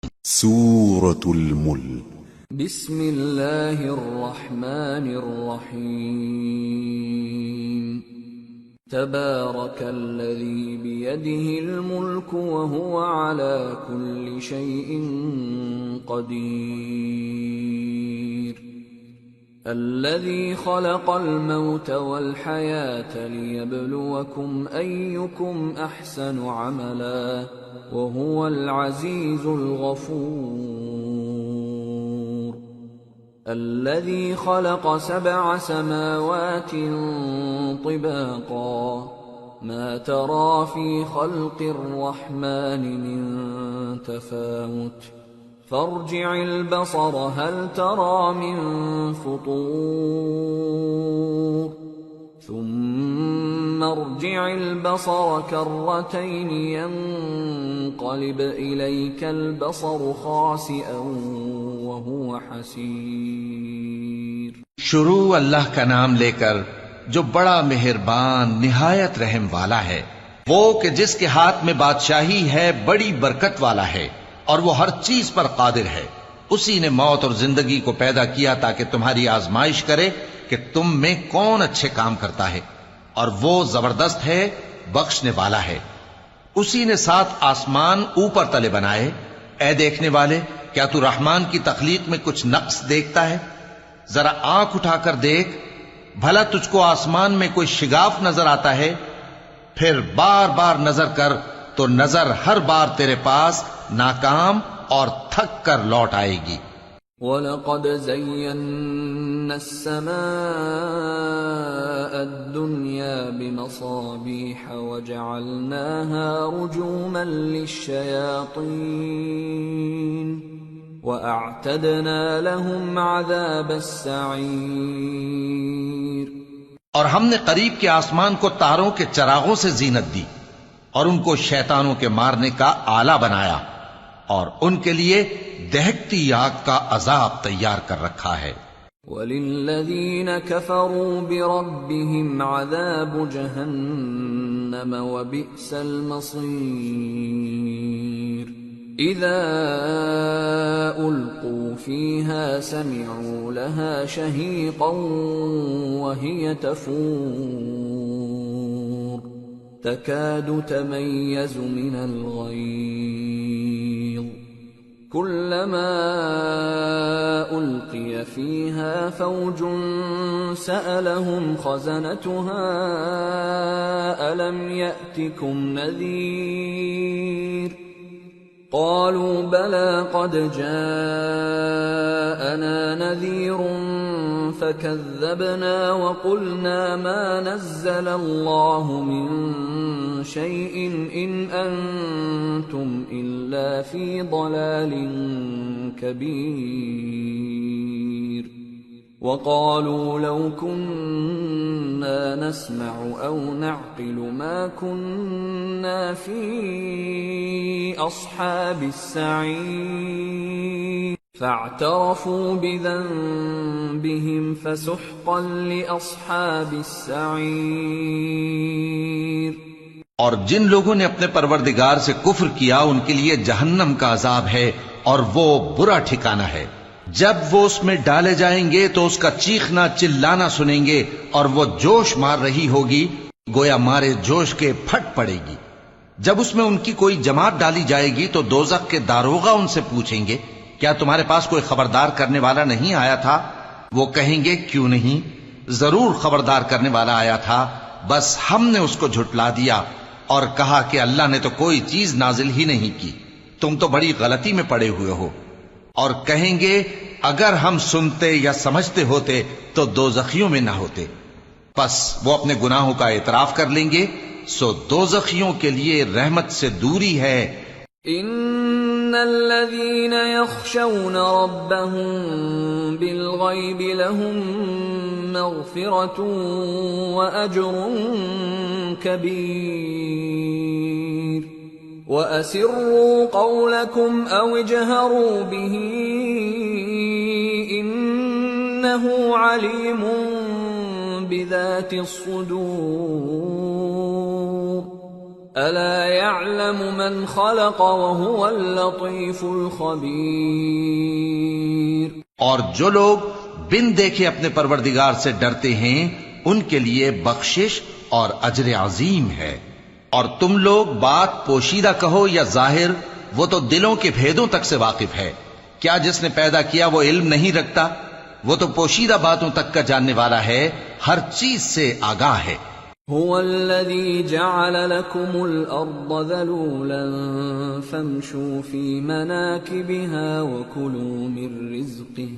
سورة الملك بسم اللہ الرحمن الرحیم تبارک الذی بیدہ الملک وہو علی کل شیء قدیر الذي خلق الموت والحياة ليبلوكم أيكم أحسن عملا وهو العزيز الغفور الذي خلق 7 سماوات طباقا ما ترى في خلق الرحمن من تفاوت فارجع البصر هل ترى من فطور ثم ارجع البصر كرتين ينقلب إليك البصر خاسئا وهو حسير شروع اللہ کا نام لے کر جو بڑا مہربان نہایت رحم والا ہے، وہ کہ جس کے ہاتھ میں بادشاہی ہے بڑی برکت والا ہے اور وہ ہر چیز پر قادر ہے۔ اسی نے موت اور زندگی کو پیدا کیا تاکہ تمہاری آزمائش کرے کہ تم میں کون اچھے کام کرتا ہے، اور وہ زبردست ہے، بخشنے والا ہے۔ اسی نے 7 آسمان اوپر تلے بنائے۔ اے دیکھنے والے، کیا تو رحمان کی تخلیق میں کچھ نقص دیکھتا ہے؟ ذرا آنکھ اٹھا کر دیکھ، بھلا تجھ کو آسمان میں کوئی شگاف نظر آتا ہے؟ پھر بار بار نظر کر تو نظر ہر بار تیرے پاس ناکام اور تھک کر لوٹ آئے گی۔ وَلَقَدْ زَيَّنَّا السَّمَاءَ الدُّنْيَا بِمَصَابِيحَ وَجَعَلْنَاهَا رُجُومًا لِلشَّيَاطِينِ وَأَعْتَدْنَا لَهُمْ عَذَابَ السَّعِيرِ۔ اور ہم نے قریب کے آسمان کو تاروں کے چراغوں سے زینت دی اور ان کو شیطانوں کے مارنے کا آلہ بنایا، اور ان کے لیے دہکتی آگ کا عذاب تیار کر رکھا ہے۔ وَلِلَّذِينَ كَفَرُوا بِرَبِّهِمْ عَذَابُ جَهَنَّمَ وَبِئْسَ الْمَصِيرُ إِذَا أُلْقُوا فِيهَا سَمِعُوا لَهَا شَهِيقًا وَهِيَ تَفُورُ تكاد تميز من الغيظ كلما ألقي فيها فوج سألهم خزنتها ألم يأتكم نذير قالوا بلى قد جاءنا نذير فكذبنا وقلنا ما نزل الله من شيء إن أنتم إلا في ضلال كبير وقالوا لو كنا نسمع أو نعقل ما كنا في أصحاب السعير فاعترفوا بذنبهم فسحقا لأصحاب السعير۔ اور جن لوگوں نے اپنے پروردگار سے کفر کیا ان کے لیے جہنم کا عذاب ہے اور وہ برا ٹھکانہ ہے۔ جب وہ اس میں ڈالے جائیں گے تو اس کا چیخنا چلانا سنیں گے اور وہ جوش مار رہی ہوگی گویا مارے جوش کے پھٹ پڑے گی۔ جب اس میں ان کی کوئی جماعت ڈالی جائے گی تو دوزخ کے داروغہ ان سے پوچھیں گے کیا تمہارے پاس کوئی خبردار کرنے والا نہیں آیا تھا؟ وہ کہیں گے کیوں نہیں، ضرور خبردار کرنے والا آیا تھا، بس ہم نے اس کو جھٹلا دیا اور کہا کہ اللہ نے تو کوئی چیز نازل ہی نہیں کی، تم تو بڑی غلطی میں پڑے ہوئے ہو۔ اور کہیں گے اگر ہم سنتے یا سمجھتے ہوتے تو دوزخیوں میں نہ ہوتے۔ پس وہ اپنے گناہوں کا اعتراف کر لیں گے، سو دوزخیوں کے لیے رحمت سے دوری ہے۔ ان الذين يخشون ربهم بالغيب لهم مغفرة واجر كبير واسروا قولكم او اجهروا به انه عليم بذات الصدور ألا يعلم من خلق وهو اللطيف الخبير. اور جو لوگ بن دیکھے اپنے پروردگار سے ڈرتے ہیں ان کے لیے بخشش اور اجر عظیم ہے. اور تم لوگ بات پوشیدہ کہو یا ظاہر، وہ تو دلوں کے بھیدوں تک سے واقف ہے. کیا جس نے پیدا کیا وہ علم نہیں رکھتا؟ وہ تو پوشیدہ باتوں تک کا جاننے والا ہے، ہر چیز سے آگاہ ہے. هو الذي جعل لكم الأرض ذلولا فامشوا في مناكبها وكلوا من رزقه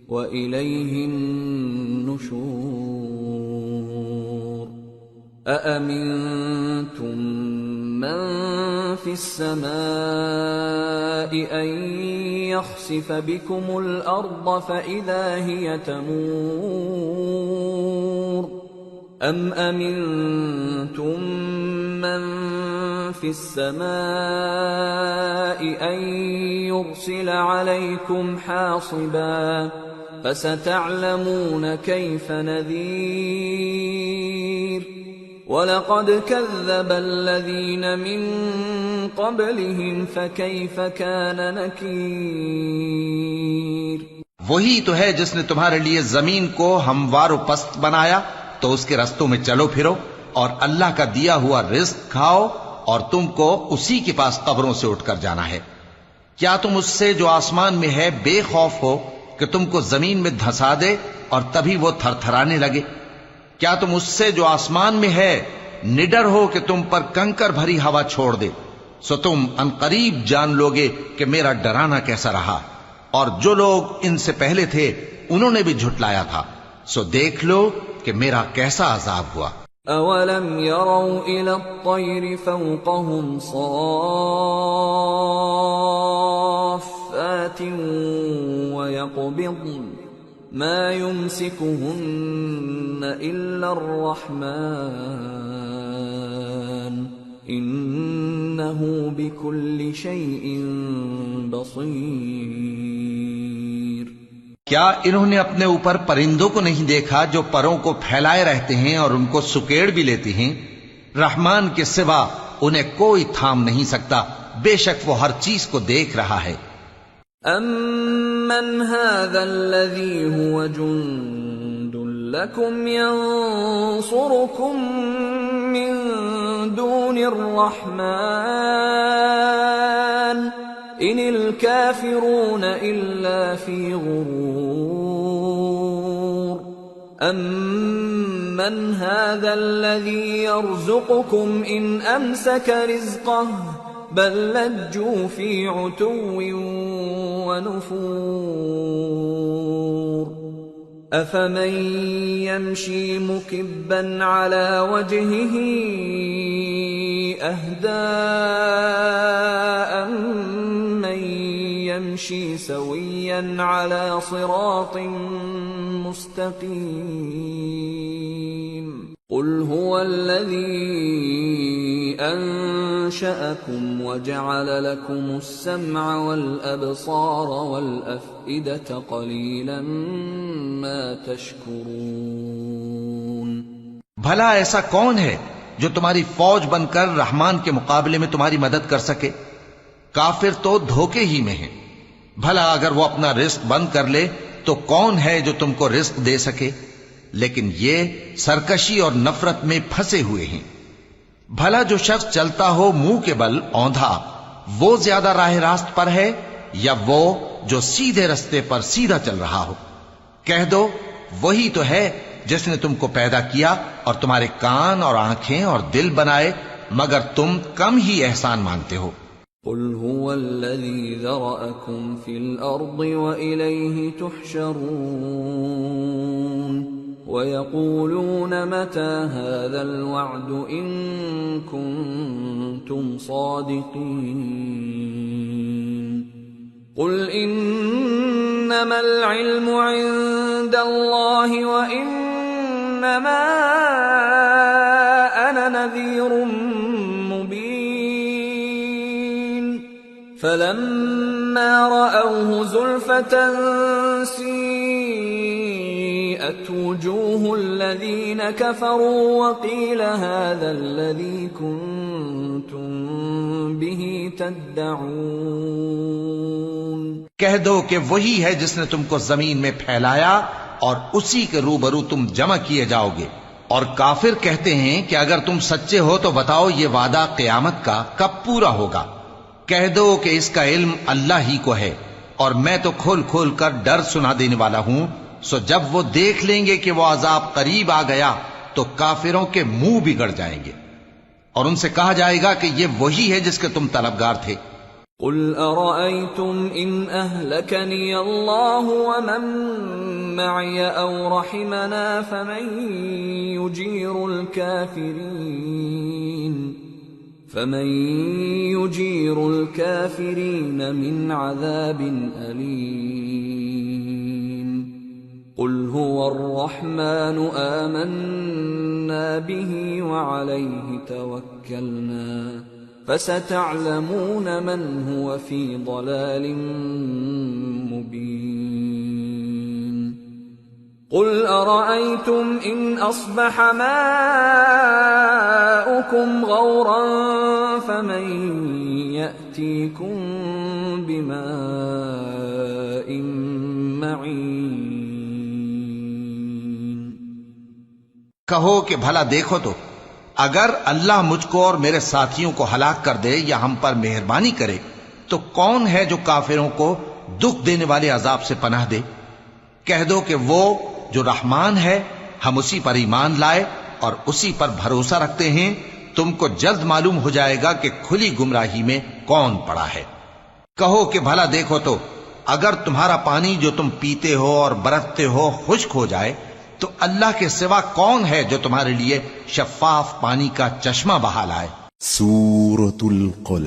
وإليه النشور. أأمنتم من في السماء أن يخسف بكم الأرض فإذا هي تمور أم أمنتم من في السماء أن يرسل عليكم حاصبا فستعلمون كيف نذير. وَلَقَدْ كَذَّبَ الَّذِينَ مِن قَبْلِهِمْ فَكَيْفَ كَانَ نَكِيرِ. وہی تو ہے جس نے تمہارے لیے زمین کو ہموار و پست بنایا تو اس کے رستوں میں چلو پھرو اور اللہ کا دیا ہوا رزق کھاؤ اور تم کو اسی کے پاس قبروں سے اٹھ کر جانا ہے. کیا تم اس سے جو آسمان میں ہے بے خوف ہو کہ تم کو زمین میں دھسا دے اور تبھی وہ تھر تھرانے لگے؟ کیا تم اس سے جو آسمان میں ہے نڈر ہو کہ تم پر کنکر بھری ہوا چھوڑ دے؟ سو تم عنقریب جان لوگے کہ میرا ڈرانا کیسا رہا. اور جو لوگ ان سے پہلے تھے انہوں نے بھی جھٹلایا تھا، سو دیکھ لو کہ میرا کیسا عذاب ہوا. اولم يروا الى الطير فوقهم صافات ويقبضن ما يمسكهن الا الرحمن انه بكل شيء بصير. کیا انہوں نے اپنے اوپر پرندوں کو نہیں دیکھا جو پروں کو پھیلائے رہتے ہیں اور ان کو سکیڑ بھی لیتی ہیں؟ رحمان کے سوا انہیں کوئی تھام نہیں سکتا، بے شک وہ ہر چیز کو دیکھ رہا ہے. امن هذا الذي هو جند لكم ينصركم من دون الرحمن ان الكافرون الا في غرور. امن هذا الذي يرزقكم ان امسك رزقه بل لجوا في عتو ونفور. افمن يمشي مكبا على وجهه اهدى امن يمشي سويا على صراط مستقيم. قل هو الذي أنشأكم وجعل لكم السمع والأبصار والأفئدة قليلا ما تشكرون. بھلا ایسا کون ہے جو تمہاری فوج بن کر رحمان کے مقابلے میں تمہاری مدد کر سکے؟ کافر تو دھوکے ہی میں ہیں. بھلا اگر وہ اپنا رزق بند کر لے تو کون ہے جو تم کو رزق دے سکے؟ لیکن یہ سرکشی اور نفرت میں پھنسے ہوئے ہیں. بھلا جو شخص چلتا ہو منہ کے بل اوندھا وہ زیادہ راہ راست پر ہے یا وہ جو سیدھے رستے پر سیدھا چل رہا ہو؟ کہہ دو وہی تو ہے جس نے تم کو پیدا کیا اور تمہارے کان اور آنکھیں اور دل بنائے، مگر تم کم ہی احسان مانتے ہو. قل هو الذي ذرأكم في الأرض وإليه تحشرون. وَيَقُولُونَ مَتَى هَذَا الْوَعْدُ إِن كُنتُمْ صَادِقِينَ. قُلْ إِنَّمَا الْعِلْمُ عِندَ اللَّهِ وَإِنَّمَا أَنَا نَذِيرٌ مُبِينٌ. فَلَمَّا رَأَوْهُ زُلْفَةً سِيئَتْ سُيِّئَتْ وُجُوهُ الَّذِينَ كَفَرُوا وَقِيلَ هَذَا الَّذِي كُنتُم بِهِ تَدَّعُونَ کہہ دو کہ وہی ہے جس نے تم کو زمین میں پھیلایا اور اسی کے روبرو تم جمع کیے جاؤ گے۔ اور کافر کہتے ہیں کہ اگر تم سچے ہو تو بتاؤ یہ وعدہ قیامت کا کب پورا ہوگا؟ کہہ دو کہ اس کا علم اللہ ہی کو ہے، اور میں تو کھول کھول کر ڈر سنا دینے والا ہوں۔ سو جب وہ دیکھ لیں گے کہ وہ عذاب قریب آ گیا تو کافروں کے منہ بگڑ جائیں گے، اور ان سے کہا جائے گا کہ یہ وہی ہے جس کے تم طلبگار تھے۔ قل أرأيتم إن أهلكني الله ومن معي أو رحمنا فمن يجير الكافرين من عذاب أليم قل هو الرحمن آمنا به وعليه توكلنا فستعلمون من هو في ضلال مبين قل أرأيتم إن أصبح ماؤكم غورا فمن يأتيكم بماء معين کہو کہ بھلا دیکھو تو اگر اللہ مجھ کو اور میرے ساتھیوں کو ہلاک کر دے یا ہم پر مہربانی کرے تو کون ہے جو کافروں کو دکھ دینے والے عذاب سے پناہ دے؟ کہہ دو کہ وہ جو رحمان ہے، ہم اسی پر ایمان لائے اور اسی پر بھروسہ رکھتے ہیں۔ تم کو جلد معلوم ہو جائے گا کہ کھلی گمراہی میں کون پڑا ہے۔ کہو کہ بھلا دیکھو تو اگر تمہارا پانی جو تم پیتے ہو اور برتتے ہو خشک ہو جائے تو اللہ کے سوا کون ہے جو تمہارے لیے شفاف پانی کا چشمہ بہا لائے؟ سورة القلم